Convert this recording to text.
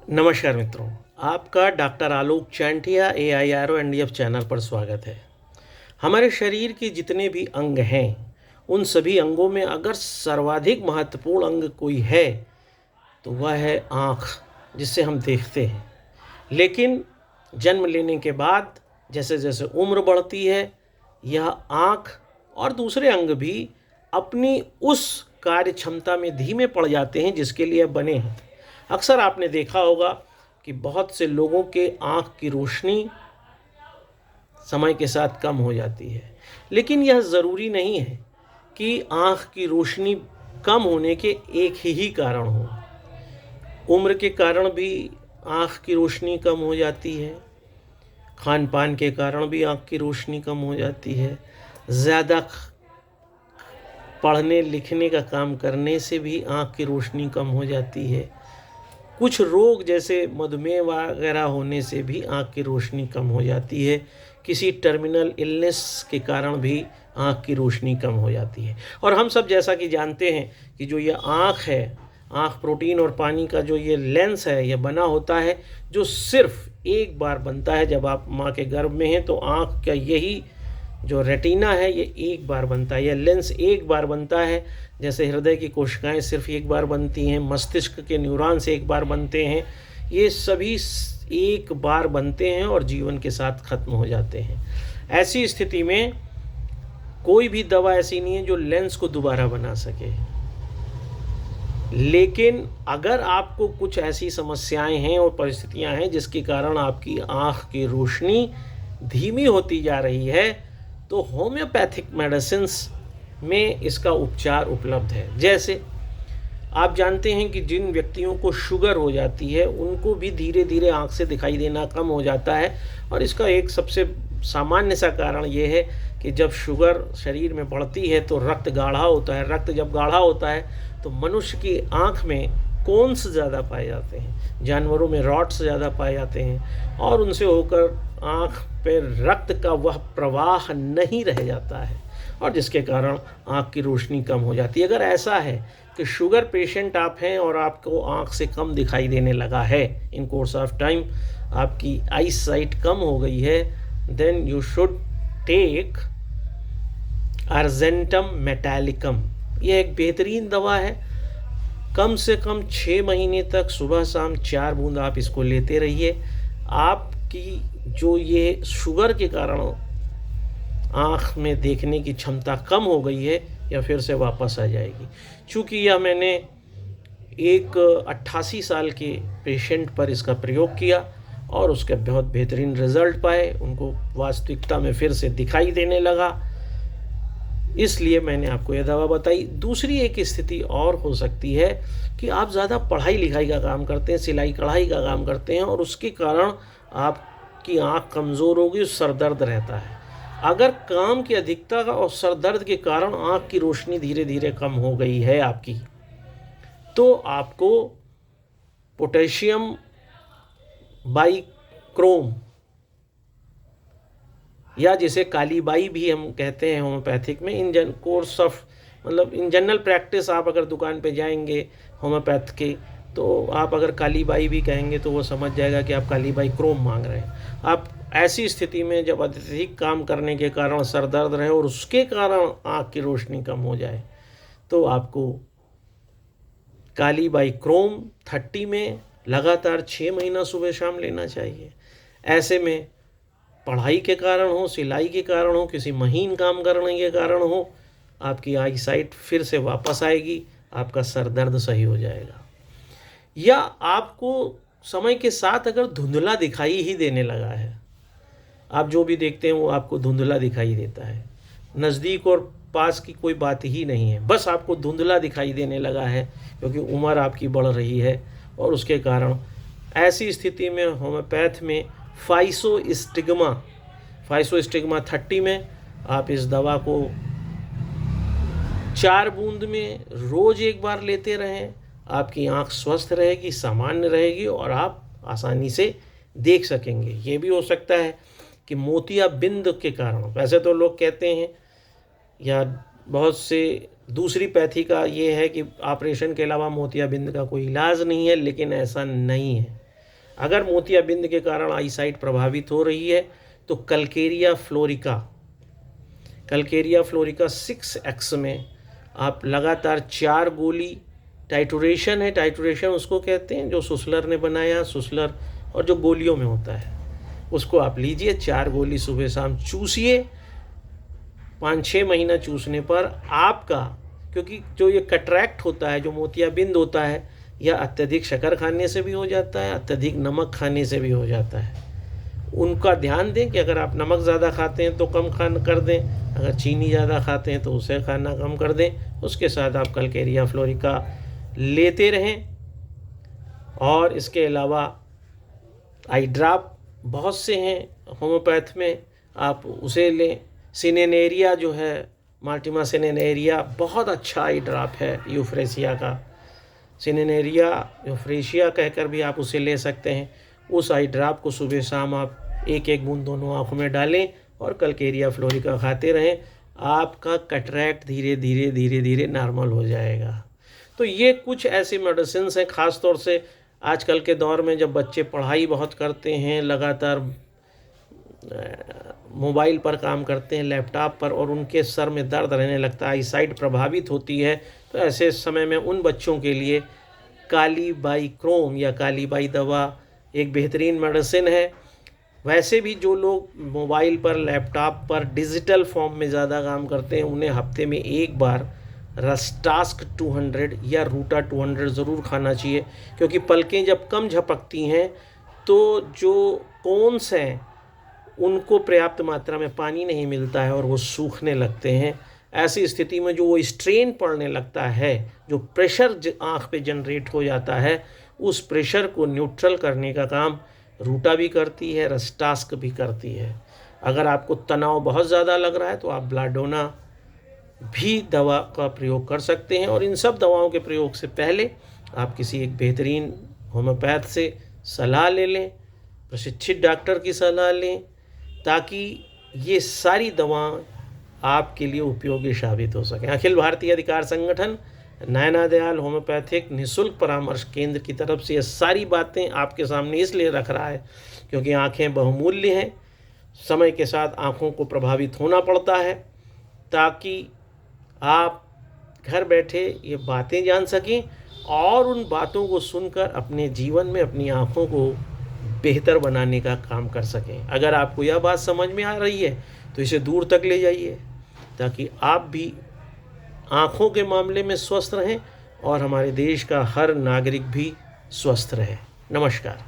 नमस्कार मित्रों, आपका डॉक्टर आलोक चांटिया AIRO NDF चैनल पर स्वागत है। हमारे शरीर के जितने भी अंग हैं, उन सभी अंगों में अगर सर्वाधिक महत्वपूर्ण अंग कोई है तो वह है आँख, जिससे हम देखते हैं। लेकिन जन्म लेने के बाद जैसे जैसे उम्र बढ़ती है, यह आँख और दूसरे अंग भी अपनी उस कार्य क्षमता में धीमे पड़ जाते हैं जिसके लिए बने हैं। अक्सर आपने देखा होगा कि बहुत से लोगों के आँख की रोशनी समय के साथ कम हो जाती है, लेकिन यह ज़रूरी नहीं है कि आँख की रोशनी कम होने के एक ही कारण हो। उम्र के कारण भी आँख की रोशनी कम हो जाती है, खान पान के कारण भी आँख की रोशनी कम हो जाती है, ज़्यादा पढ़ने लिखने का काम करने से भी आँख की रोशनी कम हो जाती है। कुछ रोग जैसे मधुमेह वगैरह होने से भी आँख की रोशनी कम हो जाती है। किसी टर्मिनल इलनेस के कारण भी आँख की रोशनी कम हो जाती है। और हम सब जैसा कि जानते हैं कि जो ये आँख है, आँख प्रोटीन और पानी का जो ये लेंस है, ये बना होता है जो सिर्फ एक बार बनता है। जब आप माँ के गर्भ में हैं तो आँख का यही जो रेटिना है ये एक बार बनता है, यह लेंस एक बार बनता है। जैसे हृदय की कोशिकाएं सिर्फ एक बार बनती हैं, मस्तिष्क के न्यूरॉन्स एक बार बनते हैं, ये सभी एक बार बनते हैं और जीवन के साथ खत्म हो जाते हैं। ऐसी स्थिति में कोई भी दवा ऐसी नहीं है जो लेंस को दोबारा बना सके। लेकिन अगर आपको कुछ ऐसी समस्याएं हैं और परिस्थितियां हैं जिसके कारण आपकी आँख की रोशनी धीमी होती जा रही है, तो होम्योपैथिक मेडिसिन्स में इसका उपचार उपलब्ध है। जैसे आप जानते हैं कि जिन व्यक्तियों को शुगर हो जाती है उनको भी धीरे धीरे आँख से दिखाई देना कम हो जाता है, और इसका एक सबसे सामान्य सा कारण ये है कि जब शुगर शरीर में बढ़ती है तो रक्त गाढ़ा होता है। रक्त जब गाढ़ा होता है तो मनुष्य की आँख में कोन्स ज़्यादा पाए जाते हैं, जानवरों में रॉड्स ज़्यादा पाए जाते हैं, और उनसे होकर आँख पे रक्त का वह प्रवाह नहीं रह जाता है, और जिसके कारण आँख की रोशनी कम हो जाती है। अगर ऐसा है कि शुगर पेशेंट आप हैं और आपको आँख से कम दिखाई देने लगा है, इन कोर्स ऑफ टाइम आपकी आई साइट कम हो गई है, then you should take argentum metallicum. यह एक बेहतरीन दवा है। कम से कम 6 महीने तक सुबह शाम 4 बूंद आप इसको लेते रहिए। आपकी जो ये शुगर के कारण आँख में देखने की क्षमता कम हो गई है, या फिर से वापस आ जाएगी। चूँकि यह मैंने एक 88 साल के पेशेंट पर इसका प्रयोग किया और उसके बहुत बेहतरीन रिजल्ट पाए, उनको वास्तविकता में फिर से दिखाई देने लगा, इसलिए मैंने आपको यह दवा बताई। दूसरी एक स्थिति और हो सकती है कि आप ज़्यादा पढ़ाई लिखाई का काम करते हैं, सिलाई कढ़ाई का काम करते हैं, और उसके कारण आपकी आँख कमज़ोर होगी, सर दर्द रहता है। अगर काम की अधिकता का और सर दर्द के कारण आँख की रोशनी धीरे धीरे कम हो गई है आपकी, तो आपको पोटेशियम बाइक्रोम, या जिसे काली बाई भी हम कहते हैं होम्योपैथिक में, इन कोर्स ऑफ मतलब इन जनरल प्रैक्टिस आप अगर दुकान पे जाएंगे होम्योपैथ के, तो आप अगर काली बाई भी कहेंगे तो वो समझ जाएगा कि आप काली बाई क्रोम मांग रहे हैं। आप ऐसी स्थिति में जब अत्यधिक काम करने के कारण सर दर्द रहे और उसके कारण आँख की रोशनी कम हो जाए, तो आपको काली बाई क्रोम 30 में लगातार 6 महीना सुबह शाम लेना चाहिए। ऐसे में पढ़ाई के कारण हो, सिलाई के कारण हो, किसी महीन काम करने के कारण हो, आपकी आई साइट फिर से वापस आएगी, आपका सर दर्द सही हो जाएगा। या आपको समय के साथ अगर धुंधला दिखाई ही देने लगा है, आप जो भी देखते हैं वो आपको धुंधला दिखाई देता है, नज़दीक और पास की कोई बात ही नहीं है, बस आपको धुंधला दिखाई देने लगा है क्योंकि उम्र आपकी बढ़ रही है, और उसके कारण ऐसी स्थिति में होम्योपैथ में फाइसोस्टिग्मा 30 में आप इस दवा को 4 बूंद में रोज़ एक बार लेते रहें। आपकी आँख स्वस्थ रहेगी, सामान्य रहेगी, और आप आसानी से देख सकेंगे। ये भी हो सकता है कि मोतियाबिंद के कारण, वैसे तो लोग कहते हैं या बहुत से दूसरी पैथी का ये है कि ऑपरेशन के अलावा मोतियाबिंद का कोई इलाज नहीं है, लेकिन ऐसा नहीं है। अगर मोतियाबिंद के कारण आईसाइट प्रभावित हो रही है तो कल्केरिया फ्लोरिका 6x में आप लगातार 4 गोली, टाइटुरेशन है, टाइटुरेशन उसको कहते हैं जो सुसलर ने बनाया, सुसलर और जो गोलियों में होता है उसको आप लीजिए, 4 गोली सुबह शाम चूसिए। 5-6 महीना चूसने पर आपका, क्योंकि जो ये कटरैक्ट होता है, जो मोतियाबिंद होता है, यह अत्यधिक शक्कर खाने से भी हो जाता है, अत्यधिक नमक खाने से भी हो जाता है। उनका ध्यान दें कि अगर आप नमक ज़्यादा खाते हैं तो कम खाना कर दें, अगर चीनी ज़्यादा खाते हैं तो उसे खाना कम कर दें। उसके साथ आप कल्केरिया फ्लोरिका लेते रहें। और इसके अलावा आई ड्रॉप बहुत से हैं होम्योपैथ में, आप उसे लें। सिनेनेरिया जो है, मार्टिमा सिनेनेरिया बहुत अच्छा आई ड्रॉप है यूफ्रेसिया का। सिनेनेरिया यूफ्रेसिया कहकर भी आप उसे ले सकते हैं। उस आई ड्रॉप को सुबह शाम आप 1-1 बूंद दोनों आँखों में डालें और कल्केरिया फ्लोरिका खाते रहें। आपका कैटरैक्ट धीरे धीरे नॉर्मल हो जाएगा। तो ये कुछ ऐसी मेडिसिन हैं, ख़ास तौर से आजकल के दौर में जब बच्चे पढ़ाई बहुत करते हैं, लगातार मोबाइल पर काम करते हैं, लैपटॉप पर, और उनके सर में दर्द रहने लगता है, आईसाइट प्रभावित होती है, तो ऐसे समय में उन बच्चों के लिए कालीबाइक्रोम या कालीबाई दवा एक बेहतरीन मेडिसिन है। वैसे भी जो लोग मोबाइल पर, लैपटॉप पर डिजिटल फॉर्म में ज़्यादा काम करते हैं, उन्हें हफ्ते में एक बार रस्टास्क 200 या रूटा 200 ज़रूर खाना चाहिए, क्योंकि पलकें जब कम झपकती हैं तो जो कोन्स हैं उनको पर्याप्त मात्रा में पानी नहीं मिलता है और वो सूखने लगते हैं। ऐसी स्थिति में जो वो स्ट्रेन पड़ने लगता है, जो प्रेशर आँख पे जनरेट हो जाता है, उस प्रेशर को न्यूट्रल करने का काम रूटा भी करती है, रस्टास्क भी करती है। अगर आपको तनाव बहुत ज़्यादा लग रहा है तो आप ब्लाडोना भी दवा का प्रयोग कर सकते हैं। और इन सब दवाओं के प्रयोग से पहले आप किसी एक बेहतरीन होम्योपैथ से सलाह ले लें, प्रशिक्षित डॉक्टर की सलाह लें, ताकि ये सारी दवाएं आपके लिए उपयोगी साबित हो सकें। अखिल भारतीय अधिकार संगठन नैना दयाल होम्योपैथिक निःशुल्क परामर्श केंद्र की तरफ से ये सारी बातें आपके सामने इसलिए रख रहा है क्योंकि आँखें बहुमूल्य हैं। समय के साथ आँखों को प्रभावित होना पड़ता है, ताकि आप घर बैठे ये बातें जान सकें और उन बातों को सुनकर अपने जीवन में अपनी आँखों को बेहतर बनाने का काम कर सकें। अगर आपको यह बात समझ में आ रही है तो इसे दूर तक ले जाइए, ताकि आप भी आँखों के मामले में स्वस्थ रहें और हमारे देश का हर नागरिक भी स्वस्थ रहे। नमस्कार।